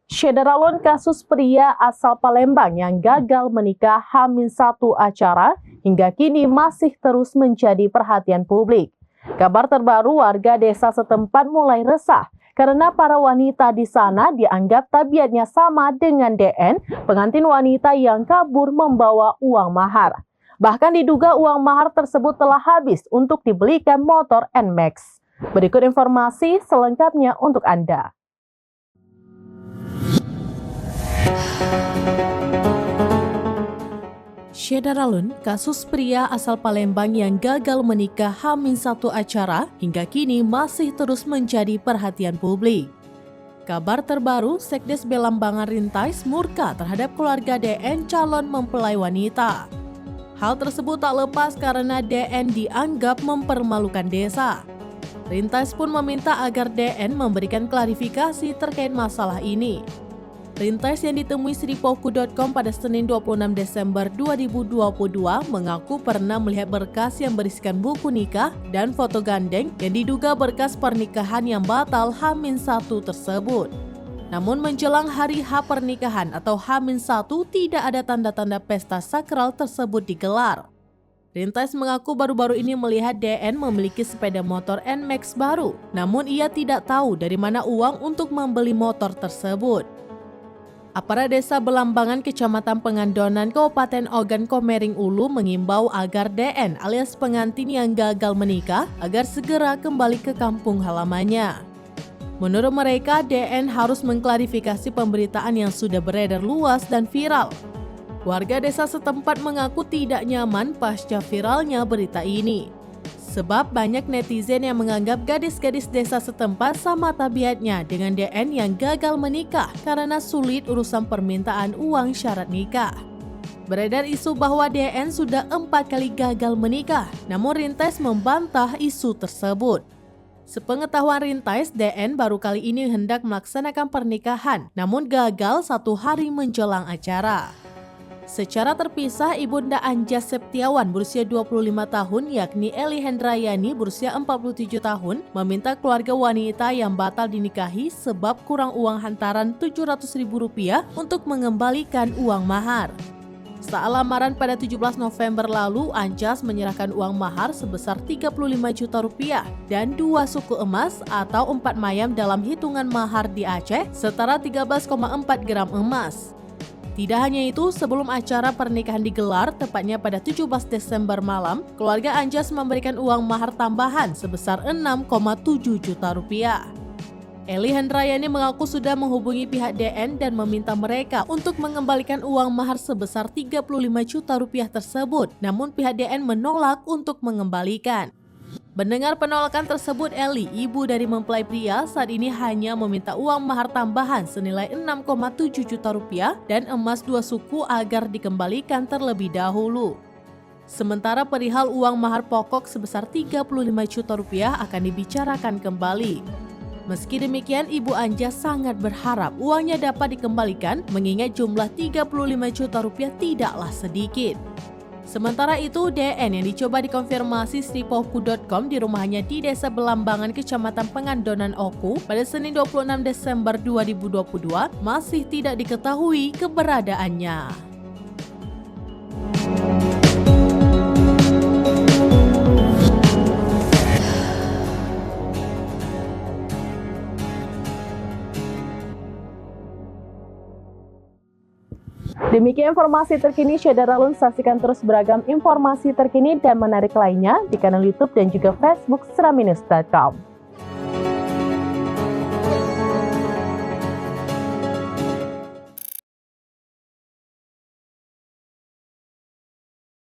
Syederalun kasus pria asal Palembang yang gagal menikah H-1 acara hingga kini masih terus menjadi perhatian publik. Kabar terbaru, warga desa setempat mulai resah karena para wanita di sana dianggap tabiatnya sama dengan DN, pengantin wanita yang kabur membawa uang mahar. Bahkan diduga uang mahar tersebut telah habis untuk dibelikan motor NMAX. Berikut informasi selengkapnya untuk Anda. Syederalun, kasus pria asal Palembang yang gagal menikah H-1 acara hingga kini masih terus menjadi perhatian publik. Kabar terbaru, Sekdes Belambangan Rintais murka terhadap keluarga DN calon mempelai wanita. Hal tersebut tak lepas karena DN dianggap mempermalukan desa. Rintais pun meminta agar DN memberikan klarifikasi terkait masalah ini. Rintais yang ditemui sripoku.com pada Senin 26 Desember 2022 mengaku pernah melihat berkas yang berisikan buku nikah dan foto gandeng yang diduga berkas pernikahan yang batal H-1 tersebut. Namun menjelang hari H pernikahan atau H-1 tidak ada tanda-tanda pesta sakral tersebut digelar. Rintais mengaku baru-baru ini melihat DN memiliki sepeda motor NMAX baru, namun ia tidak tahu dari mana uang untuk membeli motor tersebut. Aparat Desa Belambangan Kecamatan Pengandonan Kabupaten Ogan Komering Ulu mengimbau agar DN alias pengantin yang gagal menikah agar segera kembali ke kampung halamannya. Menurut mereka, DN harus mengklarifikasi pemberitaan yang sudah beredar luas dan viral. Warga desa setempat mengaku tidak nyaman pasca viralnya berita ini. Sebab banyak netizen yang menganggap gadis-gadis desa setempat sama tabiatnya dengan DN yang gagal menikah karena sulit urusan permintaan uang syarat nikah. Beredar isu bahwa DN sudah 4 kali gagal menikah, namun Rintais membantah isu tersebut. Sepengetahuan Rintais, DN baru kali ini hendak melaksanakan pernikahan, namun gagal 1 hari menjelang acara. Secara terpisah, Ibunda Anjas Septiawan berusia 25 tahun yakni Eli Hendrayani berusia 47 tahun meminta keluarga wanita yang batal dinikahi sebab kurang uang hantaran Rp700.000 untuk mengembalikan uang mahar. Saat lamaran pada 17 November lalu, Anjas menyerahkan uang mahar sebesar Rp35 juta dan 2 suku emas atau 4 mayam dalam hitungan mahar di Aceh setara 13,4 gram emas. Tidak hanya itu, sebelum acara pernikahan digelar, tepatnya pada 17 Desember malam, keluarga Anjas memberikan uang mahar tambahan sebesar Rp6,7 juta. Eli Hendrayani mengaku sudah menghubungi pihak DN dan meminta mereka untuk mengembalikan uang mahar sebesar Rp35 juta tersebut, namun pihak DN menolak untuk mengembalikan. Mendengar penolakan tersebut, Eli, ibu dari mempelai pria, saat ini hanya meminta uang mahar tambahan senilai Rp6,7 juta dan emas 2 suku agar dikembalikan terlebih dahulu. Sementara perihal uang mahar pokok sebesar Rp35 juta akan dibicarakan kembali. Meski demikian, Ibu Anjas sangat berharap uangnya dapat dikembalikan mengingat jumlah Rp35 juta tidaklah sedikit. Sementara itu, DN yang dicoba dikonfirmasi sripoku.com di rumahnya di Desa Belambangan Kecamatan Pengandonan Oku pada Senin 26 Desember 2022 masih tidak diketahui keberadaannya. Demikian informasi terkini Syederalun, saksikan terus beragam informasi terkini dan menarik lainnya di kanal YouTube dan juga Facebook seraminus.com.